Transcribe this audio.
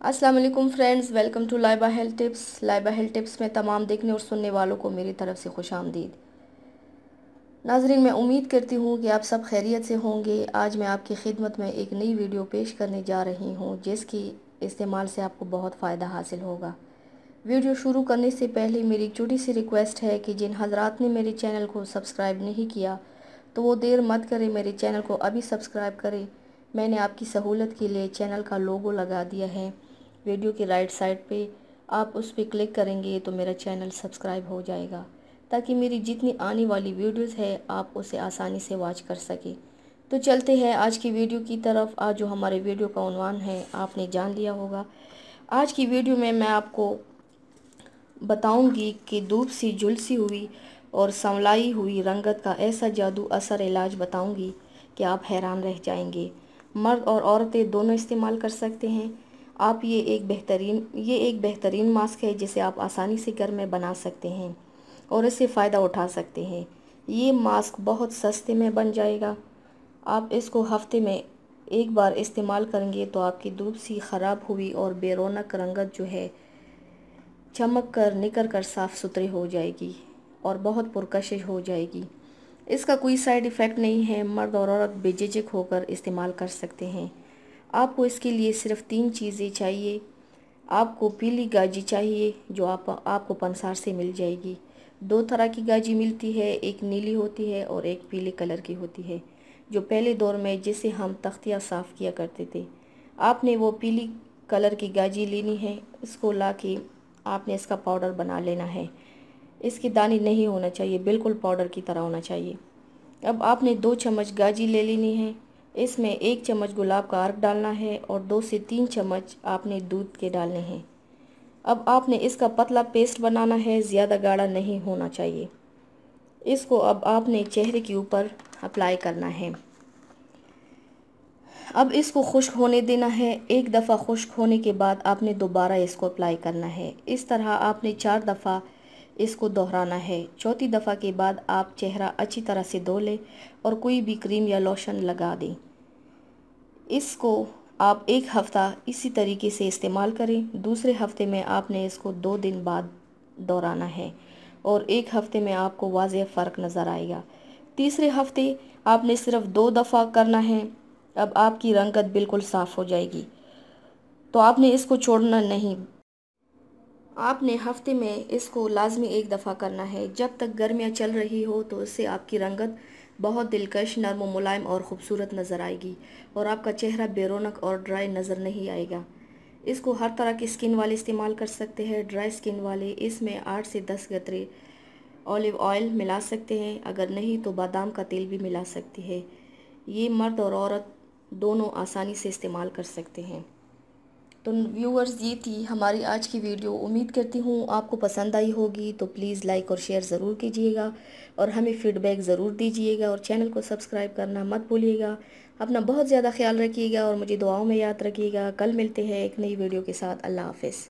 अस्सलाम वालेकुम friends, welcome to Laiba health tips. Laiba health tips में तमाम देखने और सुनने वालों को मेरी तरफ से खुश आमदीद। नाजरीन, मैं उम्मीद करती हूँ कि आप सब खैरियत से होंगे। आज मैं आपकी खिदमत में एक नई वीडियो पेश करने जा रही हूँ जिसकी इस्तेमाल से आपको बहुत फ़ायदा हासिल होगा। वीडियो शुरू करने से पहले मेरी एक छोटी सी रिक्वेस्ट है कि जिन हजरात ने मेरे चैनल को सब्सक्राइब नहीं किया तो वो देर मत करें, मेरे चैनल को अभी सब्सक्राइब करें। मैंने आपकी सहूलत के लिए चैनल का लोगो लगा दिया है वीडियो की राइट साइड पे। आप उस पर क्लिक करेंगे तो मेरा चैनल सब्सक्राइब हो जाएगा ताकि मेरी जितनी आने वाली वीडियोस है आप उसे आसानी से वॉच कर सके। तो चलते हैं आज की वीडियो की तरफ। आज जो हमारे वीडियो का उन्वान है आपने जान लिया होगा। आज की वीडियो में मैं आपको बताऊंगी कि धूप सी झुलसी हुई और संवलाई हुई रंगत का ऐसा जादू असर इलाज बताऊंगी कि आप हैरान रह जाएंगे। मर्द और औरतें दोनों इस्तेमाल कर सकते हैं। आप ये एक बेहतरीन मास्क है जिसे आप आसानी से घर में बना सकते हैं और इससे फ़ायदा उठा सकते हैं। ये मास्क बहुत सस्ते में बन जाएगा। आप इसको हफ्ते में एक बार इस्तेमाल करेंगे तो आपकी धूप सी ख़राब हुई और बेरौनक रंगत जो है चमक कर निखर कर साफ़ सुथरी हो जाएगी और बहुत पुरकशिश हो जाएगी। इसका कोई साइड इफ़ेक्ट नहीं है। मर्द और औरत बेझिझक होकर इस्तेमाल कर सकते हैं। आपको इसके लिए सिर्फ 3 चीज़ें चाहिए। आपको पीली गाजी चाहिए जो आपको पंसार से मिल जाएगी। 2 तरह की गाजी मिलती है, एक नीली होती है और एक पीले कलर की होती है, जो पहले दौर में जिसे हम तख्तियाँ साफ़ किया करते थे। आपने वो पीली कलर की गाजी लेनी है। इसको ला के आपने इसका पाउडर बना लेना है। इसके दाने नहीं होना चाहिए, बिल्कुल पाउडर की तरह होना चाहिए। अब आपने 2 चम्मच गाजी ले लेनी है। इसमें 1 चम्मच गुलाब का अर्क डालना है और 2 से 3 चम्मच आपने दूध के डालने हैं। अब आपने इसका पतला पेस्ट बनाना है, ज़्यादा गाढ़ा नहीं होना चाहिए। इसको अब आपने चेहरे के ऊपर अप्लाई करना है। अब इसको खुश्क होने देना है। एक दफ़ा खुश्क होने के बाद आपने दोबारा इसको अप्लाई करना है। इस तरह आपने 4 दफ़ा इसको दोहराना है। चौथी दफ़ा के बाद आप चेहरा अच्छी तरह से धो लें और कोई भी क्रीम या लोशन लगा दें। इसको आप 1 हफ़्ता इसी तरीके से इस्तेमाल करें। दूसरे हफ्ते में आपने इसको 2 दिन बाद दोहराना है और 1 हफ्ते में आपको वाज़ेह फ़र्क नज़र आएगा। तीसरे हफ्ते आपने सिर्फ 2 दफ़ा करना है। अब आपकी रंगत बिल्कुल साफ़ हो जाएगी। तो आपने इसको छोड़ना नहीं। आपने हफ्ते में इसको लाजमी 1 दफ़ा करना है। जब तक गर्मियाँ चल रही हो तो इससे आपकी रंगत बहुत दिलकश, नरम व मुलायम और ख़ूबसूरत नज़र आएगी और आपका चेहरा बेरौनक और ड्राई नज़र नहीं आएगा। इसको हर तरह की स्किन वाले इस्तेमाल कर सकते हैं। ड्राई स्किन वाले इसमें 8 से 10 कतरे ऑलिव ऑयल मिला सकते हैं, अगर नहीं तो बादाम का तेल भी मिला सकती है। ये मर्द और औरत दोनों आसानी से इस्तेमाल कर सकते हैं। तो व्यूअर्स, ये थी हमारी आज की वीडियो। उम्मीद करती हूँ आपको पसंद आई होगी। तो प्लीज़ लाइक और शेयर ज़रूर कीजिएगा और हमें फ़ीडबैक ज़रूर दीजिएगा और चैनल को सब्सक्राइब करना मत भूलिएगा। अपना बहुत ज़्यादा ख्याल रखिएगा और मुझे दुआओं में याद रखिएगा। कल मिलते हैं एक नई वीडियो के साथ। अल्लाह हाफ़िज़।